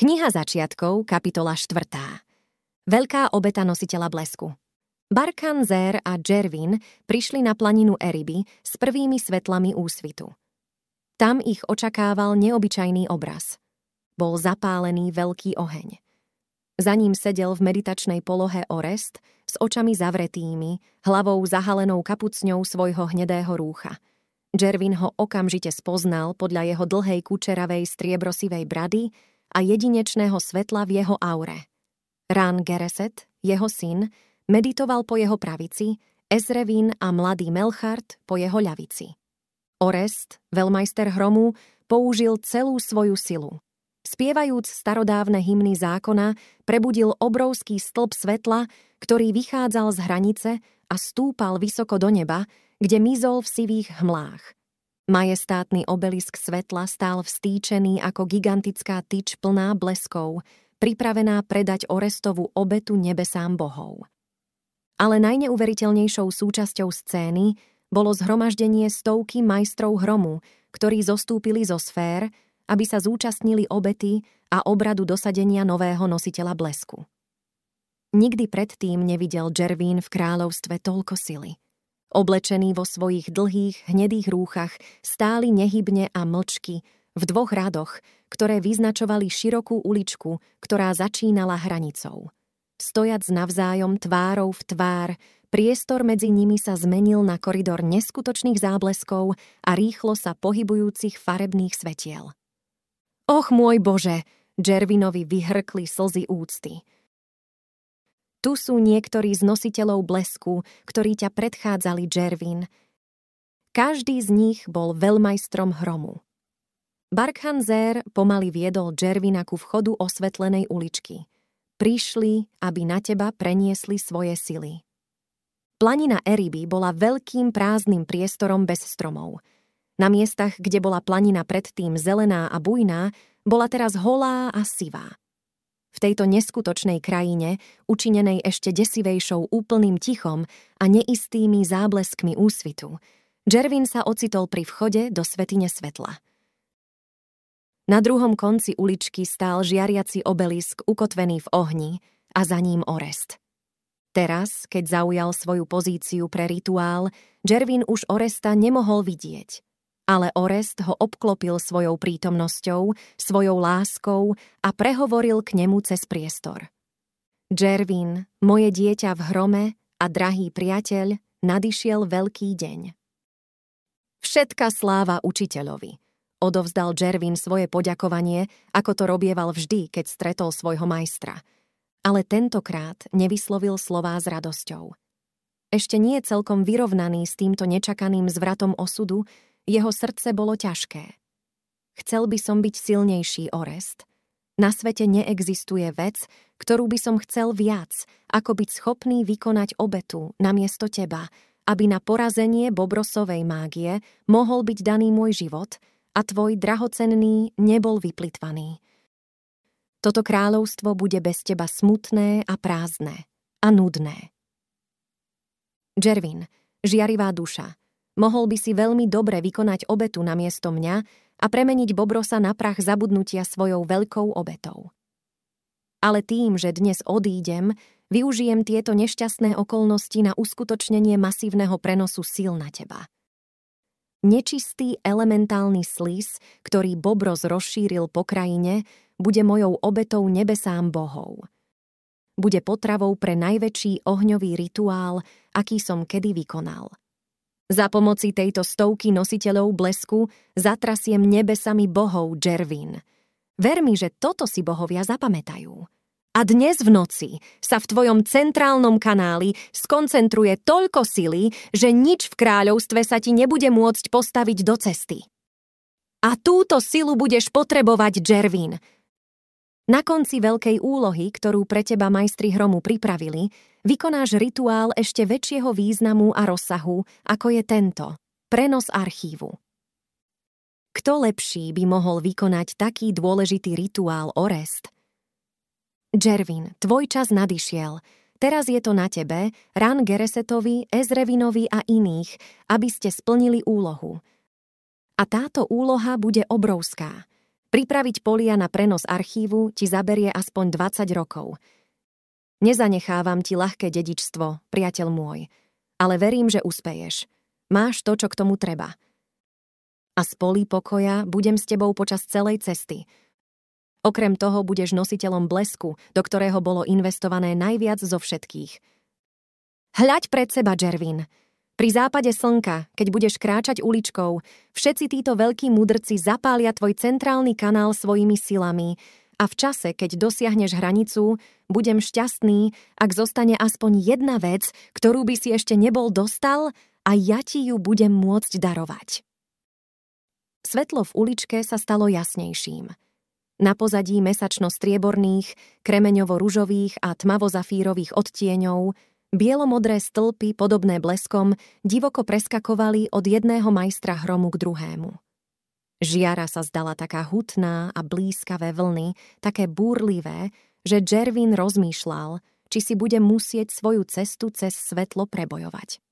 Kniha začiatkov, kapitola 4. Veľká obeta nositeľa blesku. Barkan, Zér a Džervin prišli na planinu Eriby s prvými svetlami úsvitu. Tam ich očakával neobyčajný obraz. Bol zapálený veľký oheň. Za ním sedel v meditačnej polohe Orest s očami zavretými, hlavou zahalenou kapucňou svojho hnedého rúcha. Džervin ho okamžite spoznal podľa jeho dlhej kučeravej striebrosivej brady a jedinečného svetla v jeho aure. Ran Gereset, jeho syn, meditoval po jeho pravici, Ezrevin a mladý Melchart po jeho ľavici. Orest, veľmajster hromu, použil celú svoju silu. Spievajúc starodávne hymny zákona, prebudil obrovský stĺp svetla, ktorý vychádzal z hranice a stúpal vysoko do neba, kde mizol v sivých hmlách. Majestátny obelisk svetla stál vstýčený ako gigantická tyč plná bleskov, pripravená predať Orestovú obetu nebesám bohov. Ale najneuveriteľnejšou súčasťou scény bolo zhromaždenie stovky majstrov hromu, ktorí zostúpili zo sfér, aby sa zúčastnili obety a obradu dosadenia nového nositeľa blesku. Nikdy predtým nevidel Džervín v kráľovstve toľko sily. Oblečení vo svojich dlhých, hnedých rúchach stáli nehybne a mlčky v dvoch radoch, ktoré vyznačovali širokú uličku, ktorá začínala hranicou. Stojac navzájom tvárou v tvár, priestor medzi nimi sa zmenil na koridor neskutočných zábleskov a rýchlo sa pohybujúcich farebných svetiel. Och môj Bože, Džervinovi vyhrkli slzy úcty. Tu sú niektorí z nositeľov blesku, ktorí ťa predchádzali, Džervin. Každý z nich bol veľmajstrom hromu. Barkan Zér pomaly viedol Džervina ku vchodu osvetlenej uličky. Prišli, aby na teba preniesli svoje sily. Planina Eriby bola veľkým prázdnym priestorom bez stromov. Na miestach, kde bola planina predtým zelená a bujná, bola teraz holá a sivá. V tejto neskutočnej krajine, učinenej ešte desivejšou úplným tichom a neistými zábleskmi úsvitu, Džervin sa ocitol pri vchode do svätyne svetla. Na druhom konci uličky stál žiariaci obelisk ukotvený v ohni a za ním Orest. Teraz, keď zaujal svoju pozíciu pre rituál, Džervin už Oresta nemohol vidieť. Ale Orest ho obklopil svojou prítomnosťou, svojou láskou a prehovoril k nemu cez priestor. Džervin, moje dieťa v hrome a drahý priateľ, nadišiel veľký deň. Všetka sláva učiteľovi, odovzdal Džervin svoje poďakovanie, ako to robieval vždy, keď stretol svojho majstra. Ale tentokrát nevyslovil slová s radosťou. Ešte nie celkom vyrovnaný s týmto nečakaným zvratom osudu, jeho srdce bolo ťažké. Chcel by som byť silnejší, Orest. Na svete neexistuje vec, ktorú by som chcel viac, ako byť schopný vykonať obetu namiesto teba, aby na porazenie Bobrosovej mágie mohol byť daný môj život a tvoj drahocenný nebol vyplitvaný. Toto kráľovstvo bude bez teba smutné a prázdne a nudné. Džervin, žiarivá duša, mohol by si veľmi dobre vykonať obetu namiesto mňa a premeniť Bobrosa na prach zabudnutia svojou veľkou obetou. Ale tým, že dnes odídem, využijem tieto nešťastné okolnosti na uskutočnenie masívneho prenosu síl na teba. Nečistý elementálny slis, ktorý Bobros rozšíril po krajine, bude mojou obetou nebesám bohov. Bude potravou pre najväčší ohňový rituál, aký som kedy vykonal. Za pomoci tejto stovky nositeľov blesku zatrasiem nebesami bohov, Džervin. Ver mi, že toto si bohovia zapamätajú. A dnes v noci sa v tvojom centrálnom kanáli skoncentruje toľko sily, že nič v kráľovstve sa ti nebude môcť postaviť do cesty. A túto silu budeš potrebovať, Džervin. Na konci veľkej úlohy, ktorú pre teba majstri hromu pripravili, vykonáš rituál ešte väčšieho významu a rozsahu, ako je tento, prenos archívu. Kto lepší by mohol vykonať taký dôležitý rituál, Orest? Džervin, tvoj čas nadišiel. Teraz je to na tebe, Ran Geresetovi, Ezrevinovi a iných, aby ste splnili úlohu. A táto úloha bude obrovská. Pripraviť polia na prenos archívu ti zaberie aspoň 20 rokov. Nezanechávam ti ľahké dedičstvo, priateľ môj, ale verím, že uspeješ. Máš to, čo k tomu treba. A z polí pokoja budem s tebou počas celej cesty. Okrem toho budeš nositeľom blesku, do ktorého bolo investované najviac zo všetkých. Hľaď pred seba, Jervin. Pri západe slnka, keď budeš kráčať uličkou, všetci títo veľkí mudrci zapália tvoj centrálny kanál svojimi silami a v čase, keď dosiahneš hranicu, budem šťastný, ak zostane aspoň jedna vec, ktorú by si ešte nebol dostal a ja ti ju budem môcť darovať. Svetlo v uličke sa stalo jasnejším. Na pozadí mesačno-strieborných, kremeňovo-ružových a tmavo-zafírových odtieňov bielomodré stĺpy, podobné bleskom, divoko preskakovali od jedného majstra hromu k druhému. Žiara sa zdala taká hutná a blízkavé vlny, také búrlivé, že Jervin rozmýšľal, či si bude musieť svoju cestu cez svetlo prebojovať.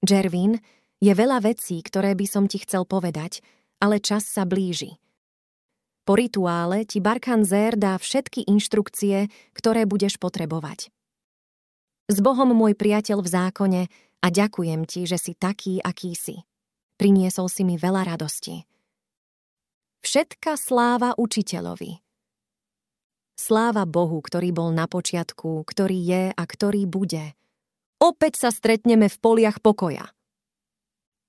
Jervin, je veľa vecí, ktoré by som ti chcel povedať, ale čas sa blíži. Po rituále ti Barkhan Zer dá všetky inštrukcie, ktoré budeš potrebovať. S Bohom, môj priateľ v zákone, a ďakujem ti, že si taký, aký si. Priniesol si mi veľa radosti. Všetka sláva učiteľovi. Sláva Bohu, ktorý bol na počiatku, ktorý je a ktorý bude. Opäť sa stretneme v poliach pokoja.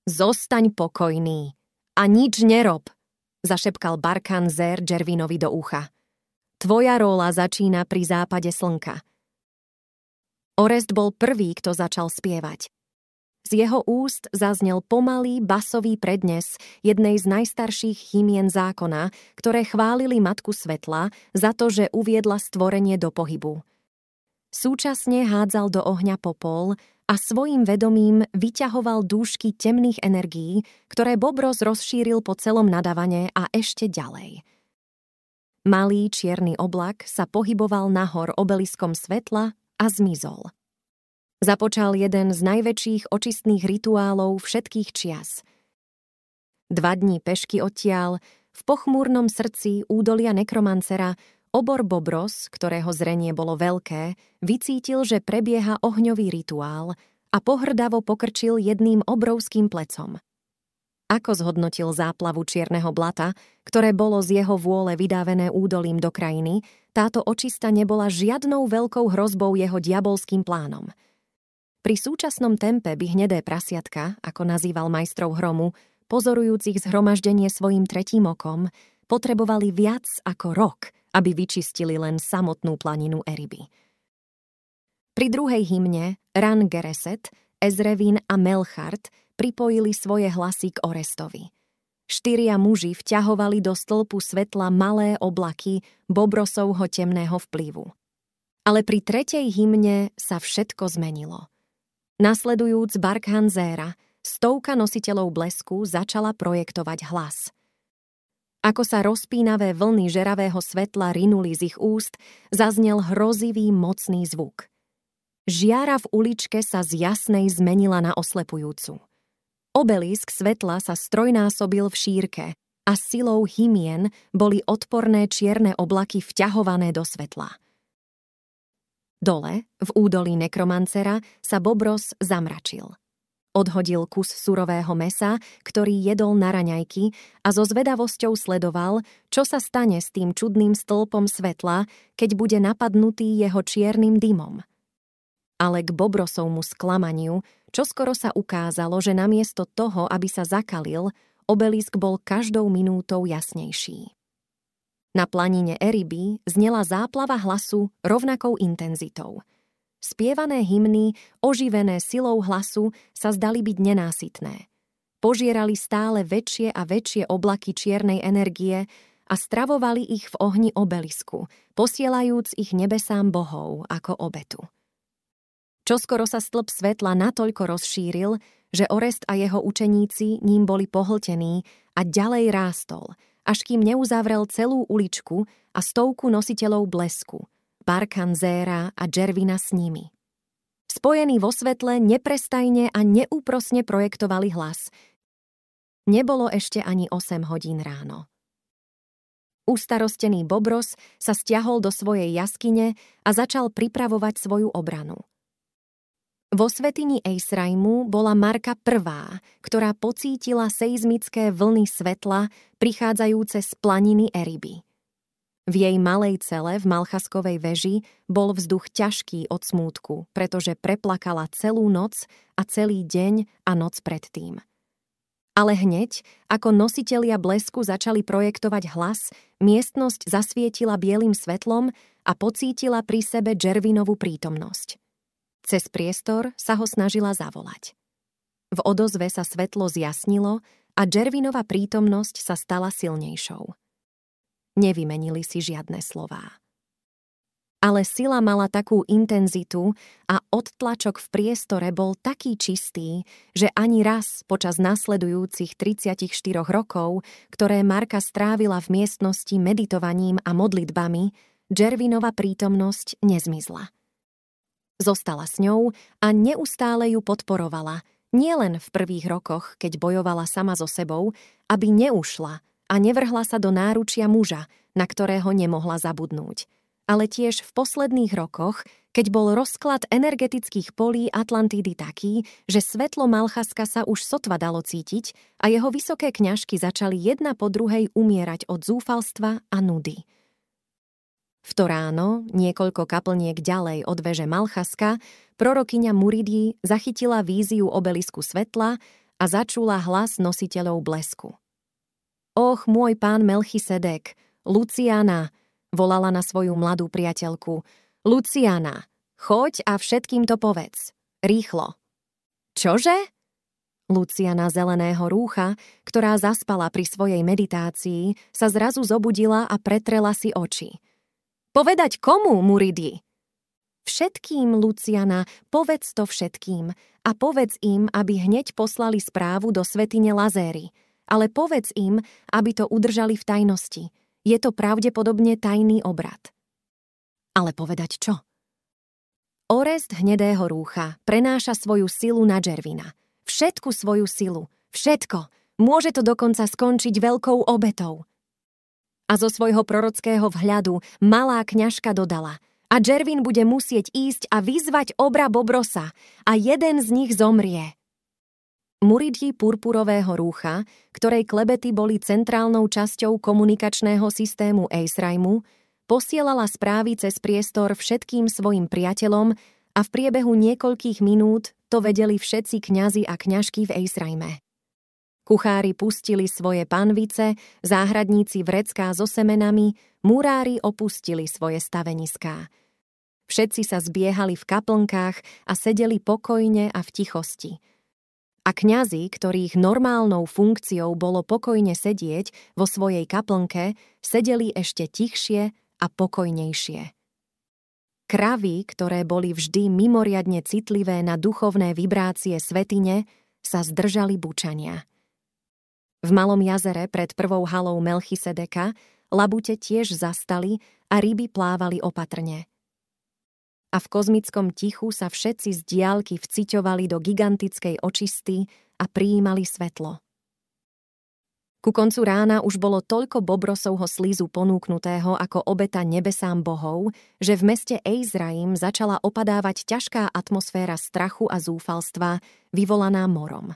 Zostaň pokojný a nič nerob, zašepkal Barkhan Zer Jervinovi do ucha. Tvoja rola začína pri západe slnka. Orest bol prvý, kto začal spievať. Z jeho úst zaznel pomalý basový prednes jednej z najstarších hymien zákona, ktoré chválili Matku svetla za to, že uviedla stvorenie do pohybu. Súčasne hádzal do ohňa popol a svojím vedomím vyťahoval dúšky temných energií, ktoré Bobros rozšíril po celom nadávane a ešte ďalej. Malý čierny oblak sa pohyboval nahor obeliskom svetla a zmizol. Započal jeden z najväčších očistných rituálov všetkých čias. 2 dní pešky odtiaľ, v pochmúrnom srdci údolia Nekromancera, obor Bobros, ktorého zrenie bolo veľké, vycítil, že prebieha ohňový rituál a pohrdavo pokrčil jedným obrovským plecom. Ako zhodnotil záplavu čierneho blata, ktoré bolo z jeho vôle vydávené údolím do krajiny, táto očista nebola žiadnou veľkou hrozbou jeho diabolským plánom. Pri súčasnom tempe by hnedé prasiatka, ako nazýval majstrov hromu, pozorujúcich zhromaždenie svojim tretím okom, potrebovali viac ako rok, aby vyčistili len samotnú planinu Eriby. Pri druhej hymne Ran Gereset, Ezrevin a Melchart pripojili svoje hlasy k Orestovi. 4 muži vťahovali do stĺpu svetla malé oblaky Bobrosovho temného vplyvu. Ale pri tretej hymne sa všetko zmenilo. Nasledujúc Barkhan Zera, 100 nositeľov blesku začala projektovať hlas. Ako sa rozpínavé vlny žeravého svetla rinuli z ich úst, zaznel hrozivý mocný zvuk. Žiara v uličke sa z jasnej zmenila na oslepujúcu. Obelisk svetla sa strojnásobil v šírke a silou hymien boli odporné čierne oblaky vťahované do svetla. Dole, v údolí Nekromancera, sa Bobros zamračil. Odhodil kus surového mesa, ktorý jedol na raňajky a so zvedavosťou sledoval, čo sa stane s tým čudným stĺpom svetla, keď bude napadnutý jeho čiernym dymom. Ale k Bobrosovmu sklamaniu čoskoro sa ukázalo, že namiesto toho, aby sa zakalil, obelisk bol každou minútou jasnejší. Na planine Eriby znela záplava hlasu rovnakou intenzitou. Spievané hymny, oživené silou hlasu, sa zdali byť nenásytné. Požierali stále väčšie a väčšie oblaky čiernej energie a stravovali ich v ohni obelisku, posielajúc ich nebesám bohov ako obetu. Čoskoro sa stĺp svetla natoľko rozšíril, že Orest a jeho učeníci ním boli pohltení a ďalej rástol, až kým neuzavrel celú uličku a 100 nositeľov blesku, Barkhan Zera a Jervina s nimi. Spojení vo svetle neprestajne a neúprosne projektovali hlas. Nebolo ešte ani 8 hodín ráno. Ustarostený Bobros sa stiahol do svojej jaskyne a začal pripravovať svoju obranu. Vo svätyni Ejsraimu bola Marka prvá, ktorá pocítila seizmické vlny svetla prichádzajúce z planiny Eriby. V jej malej cele v Malchaskovej veži bol vzduch ťažký od smútku, pretože preplakala celú noc a celý deň a noc predtým. Ale hneď, ako nositelia blesku začali projektovať hlas, miestnosť zasvietila bielým svetlom a pocítila pri sebe Jervinovú prítomnosť. Cez priestor sa ho snažila zavolať. V odozve sa svetlo zjasnilo a Jervinova prítomnosť sa stala silnejšou. Nevymenili si žiadne slová. Ale sila mala takú intenzitu a odtlačok v priestore bol taký čistý, že ani raz počas nasledujúcich 34 rokov, ktoré Marka strávila v miestnosti meditovaním a modlitbami, Jervinova prítomnosť nezmizla. Zostala s ňou a neustále ju podporovala, nielen v prvých rokoch, keď bojovala sama so sebou, aby neušla a nevrhla sa do náručia muža, na ktorého nemohla zabudnúť, ale tiež v posledných rokoch, keď bol rozklad energetických polí Atlantidy taký, že svetlo Malchaska sa už sotva dalo cítiť a jeho vysoké kňažky začali jedna po druhej umierať od zúfalstva a nudy. V to ráno, niekoľko kaplniek ďalej od veže Malchaska, prorokyňa Muridí zachytila víziu obelisku svetla a začula hlas nositeľov blesku. Och, môj pán Melchisedek, Luciana, volala na svoju mladú priateľku. Luciana, choď a všetkým to povedz. Rýchlo. Čože? Luciana zeleného rúcha, ktorá zaspala pri svojej meditácii, sa zrazu zobudila a pretrela si oči. Povedať komu, Muridi? Všetkým, Luciana, povedz to všetkým a povedz im, aby hneď poslali správu do svätyne Lazéry. Ale povedz im, aby to udržali v tajnosti. Je to pravdepodobne tajný obrad. Ale povedať čo? Orest hnedého rúcha prenáša svoju silu na Jervina. Všetku svoju silu. Všetko. Môže to dokonca skončiť veľkou obetou. A zo svojho prorockého vhľadu malá kňažka dodala: a Jervin bude musieť ísť a vyzvať obra Bobrosa a jeden z nich zomrie. Muridí purpurového rúcha, ktorej klebety boli centrálnou časťou komunikačného systému Ejsraimu, posielala správy cez priestor všetkým svojim priateľom a v priebehu niekoľkých minút to vedeli všetci kňazi a kňažky v Ejsraime. Kuchári pustili svoje panvice, záhradníci vrecká so semenami, murári opustili svoje staveniská. Všetci sa zbiehali v kaplnkách a sedeli pokojne a v tichosti. A kňazi, ktorých normálnou funkciou bolo pokojne sedieť vo svojej kaplnke, sedeli ešte tichšie a pokojnejšie. Kravy, ktoré boli vždy mimoriadne citlivé na duchovné vibrácie svätyne, sa zdržali bučania. V Malom jazere pred prvou halou Melchisedeka labute tiež zastali a ryby plávali opatrne. A v kozmickom tichu sa všetci z diaľky vciťovali do gigantickej očisty a prijímali svetlo. Ku koncu rána už bolo toľko Bobrosovho slízu ponúknutého ako obeta nebesám bohov, že v meste Ejsraim začala opadávať ťažká atmosféra strachu a zúfalstva, vyvolaná morom.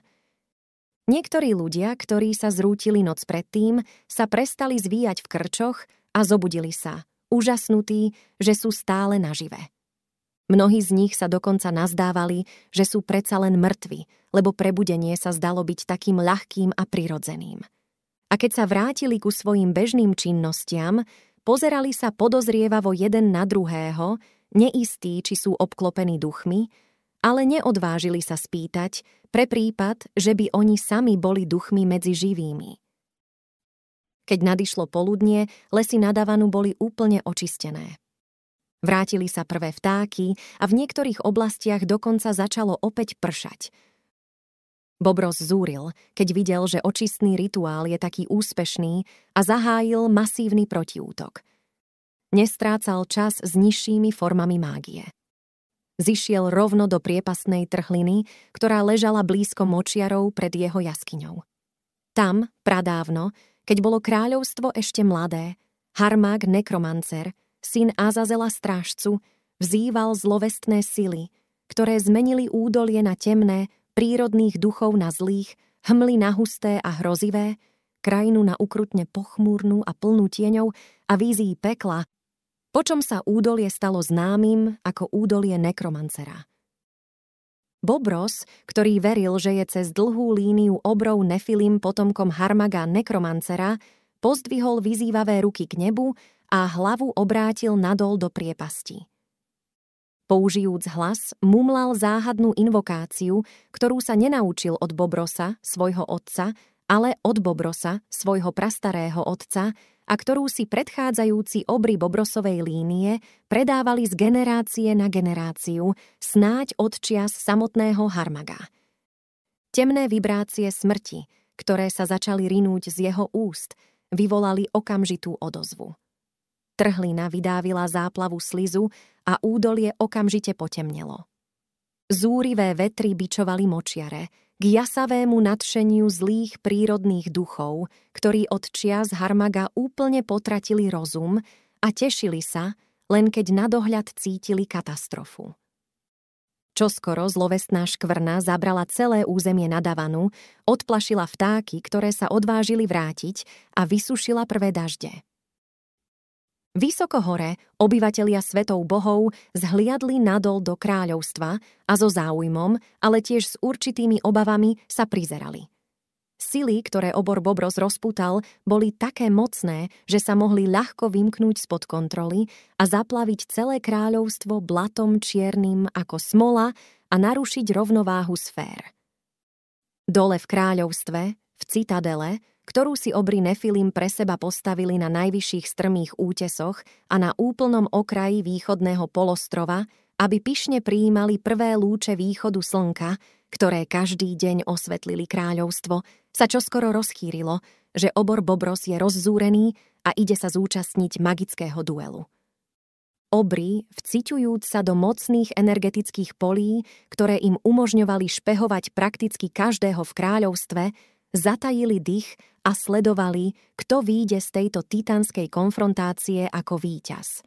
Niektorí ľudia, ktorí sa zrútili noc predtým, sa prestali zvíjať v krčoch a zobudili sa, úžasnutí, že sú stále nažive. Mnohí z nich sa dokonca nazdávali, že sú predsa len mŕtvi, lebo prebudenie sa zdalo byť takým ľahkým a prirodzeným. A keď sa vrátili ku svojim bežným činnostiam, pozerali sa podozrievavo jeden na druhého, neistí, či sú obklopení duchmi, ale neodvážili sa spýtať, pre prípad, že by oni sami boli duchmi medzi živými. Keď nadišlo poludnie, lesy nad Avanu boli úplne očistené. Vrátili sa prvé vtáky a v niektorých oblastiach dokonca začalo opäť pršať. Bobros zúril, keď videl, že očistný rituál je taký úspešný a zahájil masívny protiútok. Nestrácal čas s nižšími formami mágie. Zišiel rovno do priepastnej trhliny, ktorá ležala blízko močiarov pred jeho jaskyňou. Tam, pradávno, keď bolo kráľovstvo ešte mladé, Harmag nekromancer, syn Azazela strážcu, vzýval zlovestné sily, ktoré zmenili údolie na temné, prírodných duchov na zlých, hmly na husté a hrozivé, krajinu na ukrutne pochmúrnu a plnú tieňov a vízií pekla, počom sa údolie stalo známym ako údolie nekromancera. Bobros, ktorý veril, že je cez dlhú líniu obrov Nefilim potomkom Harmaga nekromancera, pozdvihol vyzývavé ruky k nebu a hlavu obrátil nadol do priepasti. Použijúc hlas, mumlal záhadnú invokáciu, ktorú sa nenaučil od Bobrosa, svojho otca, ale od Bobrosa, svojho prastarého otca, a ktorú si predchádzajúci obry Bobrosovej línie predávali z generácie na generáciu, snáď od čias samotného Harmaga. Temné vibrácie smrti, ktoré sa začali rinúť z jeho úst, vyvolali okamžitú odozvu. Trhlina vydávila záplavu slizu a údolie okamžite potemnelo. Zúrivé vetry bičovali močiare k jasavému nadšeniu zlých prírodných duchov, ktorí od čias Harmaga úplne potratili rozum a tešili sa, len keď na dohľad cítili katastrofu. Čoskoro zlovestná škvrna zabrala celé územie Nadavanu, odplašila vtáky, ktoré sa odvážili vrátiť, a vysušila prvé dažde. Vysoko hore obyvatelia svetov bohov zhliadli nadol do kráľovstva a so záujmom, ale tiež s určitými obavami sa prizerali. Sily, ktoré obor Bobros rozputal, boli také mocné, že sa mohli ľahko vymknúť spod kontroly a zaplaviť celé kráľovstvo blatom čiernym ako smola a narušiť rovnováhu sfér. Dole v kráľovstve, v citadele, ktorú si obry Nefilim pre seba postavili na najvyšších strmých útesoch a na úplnom okraji východného polostrova, aby pyšne prijímali prvé lúče východu slnka, ktoré každý deň osvetlili kráľovstvo, sa čoskoro rozchýrilo, že obor Bobros je rozzúrený a ide sa zúčastniť magického duelu. Obry, vciťujúc sa do mocných energetických polí, ktoré im umožňovali špehovať prakticky každého v kráľovstve, zatajili dých a sledovali, kto výjde z tejto titanskej konfrontácie ako víťaz.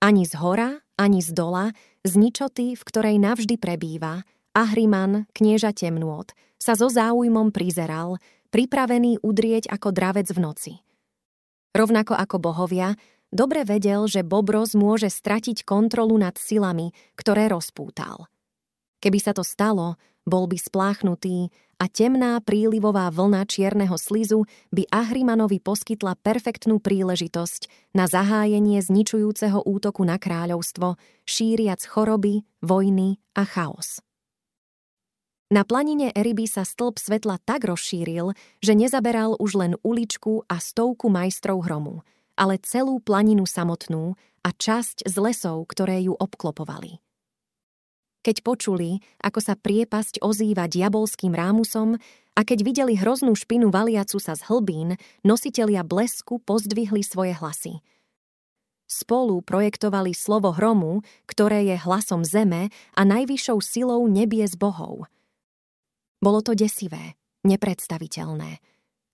Ani z hora, ani z dola, z ničoty, v ktorej navždy prebýva, Ahriman, knieža temnôt, sa so záujmom prizeral, pripravený udrieť ako dravec v noci. Rovnako ako bohovia, dobre vedel, že Bobros môže stratiť kontrolu nad silami, ktoré rozpútal. Keby sa to stalo, bol by spláchnutý a temná prílivová vlna čierneho slizu by Ahrimanovi poskytla perfektnú príležitosť na zahájenie zničujúceho útoku na kráľovstvo, šíriac choroby, vojny a chaos. Na planine Eriby sa stĺp svetla tak rozšíril, že nezaberal už len uličku a stovku majstrov hromu, ale celú planinu samotnú a časť z lesov, ktoré ju obklopovali. Keď počuli, ako sa priepasť ozýva diabolským rámusom a keď videli hroznú špinu valiacu sa z hlbín, nositelia blesku pozdvihli svoje hlasy. Spolu projektovali slovo hromu, ktoré je hlasom zeme a najvyššou silou nebies bohov. Bolo to desivé, nepredstaviteľné.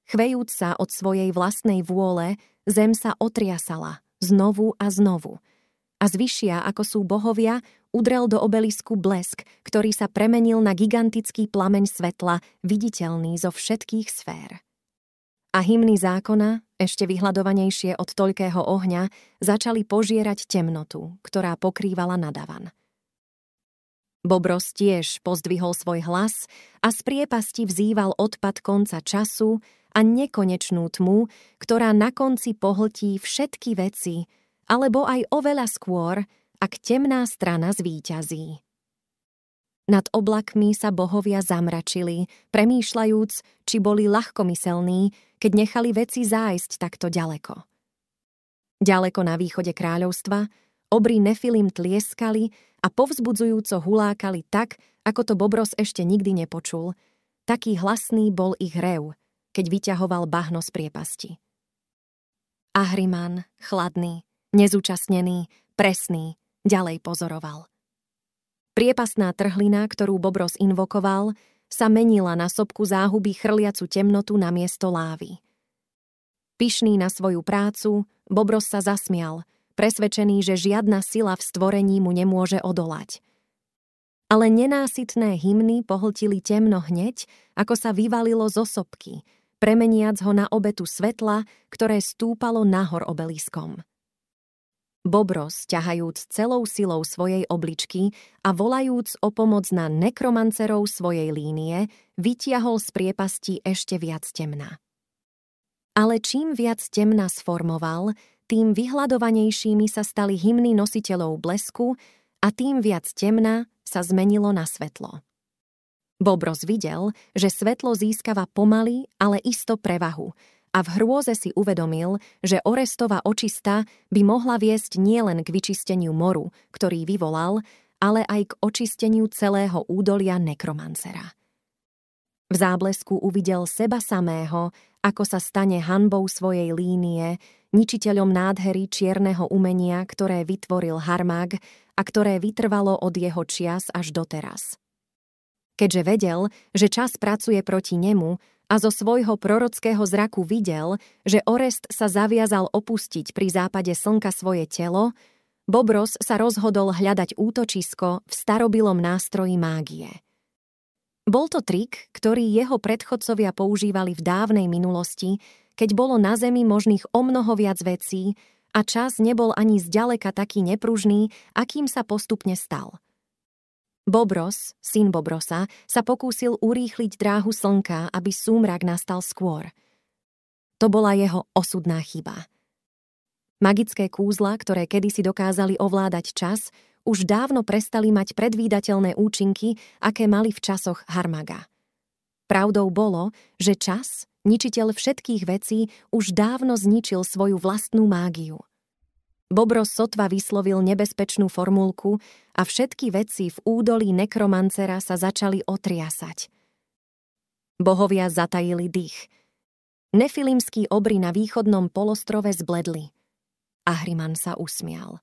Chvejúc sa od svojej vlastnej vôle, zem sa otriasala, znovu a znovu. A zvyšia, ako sú bohovia, udrel do obelisku blesk, ktorý sa premenil na gigantický plameň svetla, viditeľný zo všetkých sfér. A hymny zákona, ešte vyhľadovanejšie od toľkého ohňa, začali požierať temnotu, ktorá pokrývala Nadavan. Bobros tiež pozdvihol svoj hlas a z priepasti vzýval odpad konca času a nekonečnú tmu, ktorá na konci pohltí všetky veci, alebo aj oveľa skôr, ak temná strana zvíťazí. Nad oblakmi sa bohovia zamračili, premýšľajúc, či boli ľahkomyselní, keď nechali veci zájsť takto ďaleko. Ďaleko na východe kráľovstva obry Nefilim tlieskali a povzbudzujúco hulákali tak, ako to Bobros ešte nikdy nepočul. Taký hlasný bol ich rev, keď vyťahoval bahno z priepasti. Ahriman, chladný, nezúčastnený, presný, ďalej pozoroval. Priepastná trhlina, ktorú Bobros invokoval, sa menila na sopku záhuby chrliacu temnotu namiesto lávy. Pyšný na svoju prácu, Bobros sa zasmial, presvedčený, že žiadna sila v stvorení mu nemôže odolať. Ale nenásytné hymny pohltili temno hneď, ako sa vyvalilo zo sopky, premeniac ho na obetu svetla, ktoré stúpalo nahor obeliskom. Bobros, ťahajúc celou silou svojej obličky a volajúc o pomoc na nekromancerov svojej línie, vytiahol z priepasti ešte viac temna. Ale čím viac temna sformoval, tým vyhľadovanejšími sa stali hymny nositeľov blesku a tým viac temna sa zmenilo na svetlo. Bobros videl, že svetlo získava pomaly, ale isto prevahu, a v hrôze si uvedomil, že Orestova očista by mohla viesť nielen k vyčisteniu moru, ktorý vyvolal, ale aj k očisteniu celého údolia nekromancera. V záblesku uvidel seba samého, ako sa stane hanbou svojej línie, ničiteľom nádhery čierneho umenia, ktoré vytvoril Harmag a ktoré vytrvalo od jeho čias až doteraz. Keďže vedel, že čas pracuje proti nemu, a zo svojho prorockého zraku videl, že Orest sa zaviazal opustiť pri západe slnka svoje telo, Bobros sa rozhodol hľadať útočisko v starobilom nástroji mágie. Bol to trik, ktorý jeho predchodcovia používali v dávnej minulosti, keď bolo na zemi možných omnoho viac vecí a čas nebol ani zďaleka taký nepružný, akým sa postupne stal. Bobros, syn Bobrosa, sa pokúsil urýchliť dráhu slnka, aby súmrak nastal skôr. To bola jeho osudná chyba. Magické kúzla, ktoré kedysi dokázali ovládať čas, už dávno prestali mať predvídateľné účinky, aké mali v časoch Harmaga. Pravdou bolo, že čas, ničiteľ všetkých vecí, už dávno zničil svoju vlastnú mágiu. Bobros sotva vyslovil nebezpečnú formulku a všetky veci v údolí nekromancera sa začali otriasať. Bohovia zatajili dých. Nefilimskí obry na východnom polostrove zbledli. Ahriman sa usmial.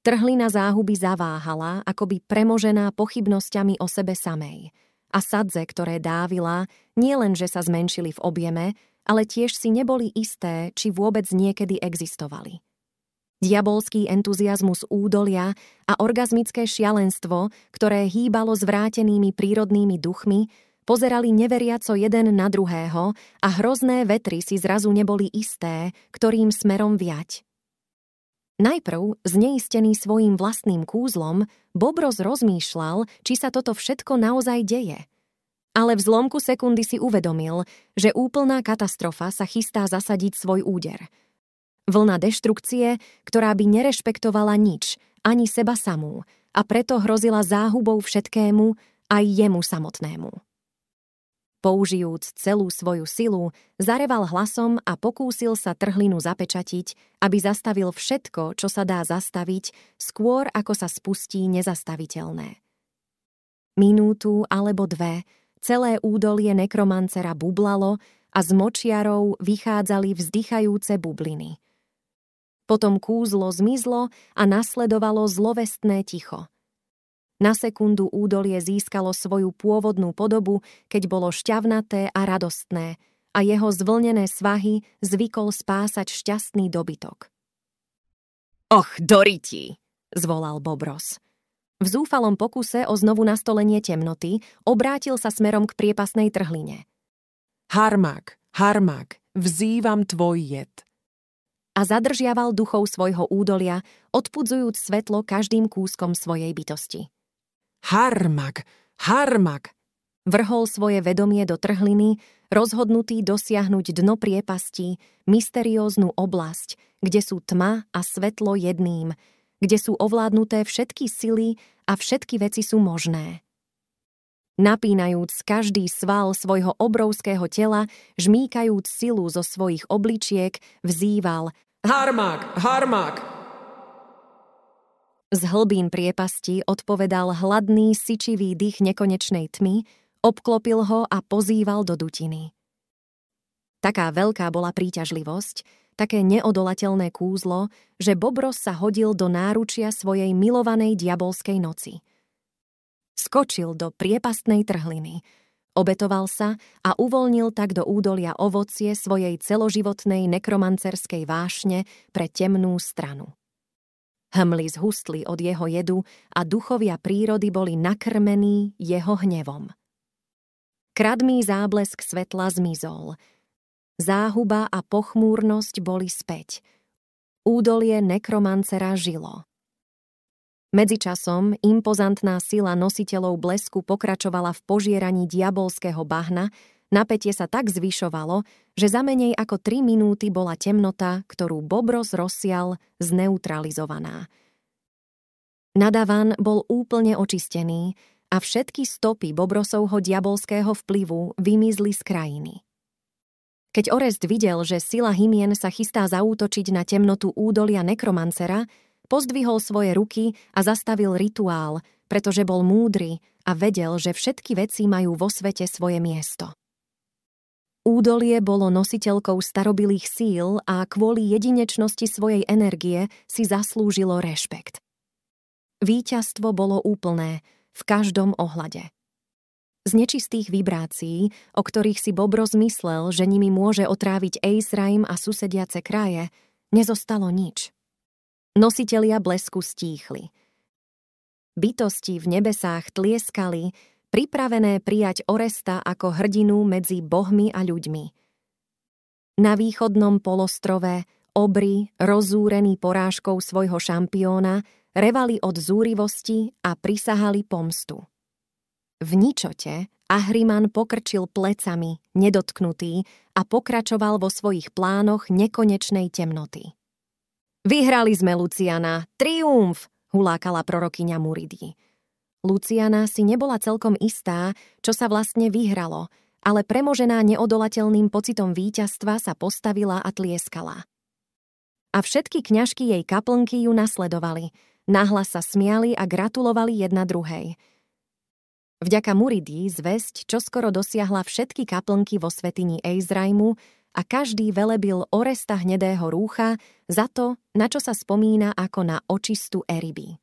Trhlina záhuby zaváhala, akoby premožená pochybnosťami o sebe samej. A sadze, ktoré dávila, nielenže sa zmenšili v objeme, ale tiež si neboli isté, či vôbec niekedy existovali. Diabolský entuziazmus údolia a orgazmické šialenstvo, ktoré hýbalo zvrátenými prírodnými duchmi, pozerali neveriaco jeden na druhého a hrozné vetry si zrazu neboli isté, ktorým smerom viať. Najprv, zneistený svojím vlastným kúzlom, Bobros rozmýšľal, či sa toto všetko naozaj deje. Ale v zlomku sekundy si uvedomil, že úplná katastrofa sa chystá zasadiť svoj úder. Vlna deštrukcie, ktorá by nerešpektovala nič, ani seba samú, a preto hrozila záhubou všetkému, aj jemu samotnému. Použijúc celú svoju silu, zareval hlasom a pokúsil sa trhlinu zapečatiť, aby zastavil všetko, čo sa dá zastaviť, skôr ako sa spustí nezastaviteľné. Minútu alebo dve, celé údolie nekromancera bublalo a z močiarov vychádzali vzdychajúce bubliny. Potom kúzlo zmizlo a nasledovalo zlovestné ticho. Na sekundu údolie získalo svoju pôvodnú podobu, keď bolo šťavnaté a radostné a jeho zvlnené svahy zvykol spásať šťastný dobytok. Och, doriti, zvolal Bobros. V zúfalom pokuse o znovu nastolenie temnoty obrátil sa smerom k priepasnej trhline. Harmag, Harmag, vzývam tvoj jed. A zadržiaval duchov svojho údolia, odpudzujúc svetlo každým kúskom svojej bytosti. Harmag, Harmag! Vrhol svoje vedomie do trhliny, rozhodnutý dosiahnuť dno priepasti, mysterióznu oblasť, kde sú tma a svetlo jedným, kde sú ovládnuté všetky sily a všetky veci sú možné. Napínajúc každý sval svojho obrovského tela, žmýkajúc silu zo svojich obličiek, vzýval Harmag, Harmag! Z hlbín priepasti odpovedal hladný, syčivý dých nekonečnej tmy, obklopil ho a pozýval do dutiny. Taká veľká bola príťažlivosť, také neodolateľné kúzlo, že Bobros sa hodil do náručia svojej milovanej diabolskej noci. Skočil do priepastnej trhliny. Obetoval sa a uvoľnil tak do údolia ovocie svojej celoživotnej nekromancerskej vášne pre temnú stranu. Hmly zhustli od jeho jedu a duchovia prírody boli nakrmení jeho hnevom. Kradmý záblesk svetla zmizol. Záhuba a pochmúrnosť boli späť. Údolie nekromancera žilo. Medzičasom impozantná sila nositeľov blesku pokračovala v požieraní diabolského bahna, napätie sa tak zvyšovalo, že za menej ako 3 minúty bola temnota, ktorú Bobros rozsial, zneutralizovaná. Nadavan bol úplne očistený a všetky stopy Bobrosovho diabolského vplyvu vymizli z krajiny. Keď Orest videl, že sila hymien sa chystá zaútočiť na temnotu údolia nekromancera, pozdvihol svoje ruky a zastavil rituál, pretože bol múdry a vedel, že všetky veci majú vo svete svoje miesto. Údolie bolo nositeľkou starobilých síl a kvôli jedinečnosti svojej energie si zaslúžilo rešpekt. Víťazstvo bolo úplné, v každom ohľade. Z nečistých vibrácií, o ktorých si Bobros myslel, že nimi môže otráviť Eizraim a susediace kraje, nezostalo nič. Nositelia blesku stíchli. Bytosti v nebesách tlieskali, pripravené prijať Oresta ako hrdinu medzi bohmi a ľuďmi. Na východnom polostrove obry, rozúrení porážkou svojho šampióna, revali od zúrivosti a prisahali pomstu. V ničote Ahriman pokrčil plecami, nedotknutý, a pokračoval vo svojich plánoch nekonečnej temnoty. Vyhrali sme, Luciana! Triumf! Hulákala prorokyňa Muridy. Luciana si nebola celkom istá, čo sa vlastne vyhralo, ale premožená neodolateľným pocitom víťazstva sa postavila a tlieskala. A všetky kňažky jej kaplnky ju nasledovali, nahlas sa smiali a gratulovali jedna druhej. Vďaka Muridy zvesť čoskoro dosiahla všetky kaplnky vo svätyni Eizraimu a každý velebil Oresta hnedého rúcha za to, na čo sa spomína ako na očistu Eriby.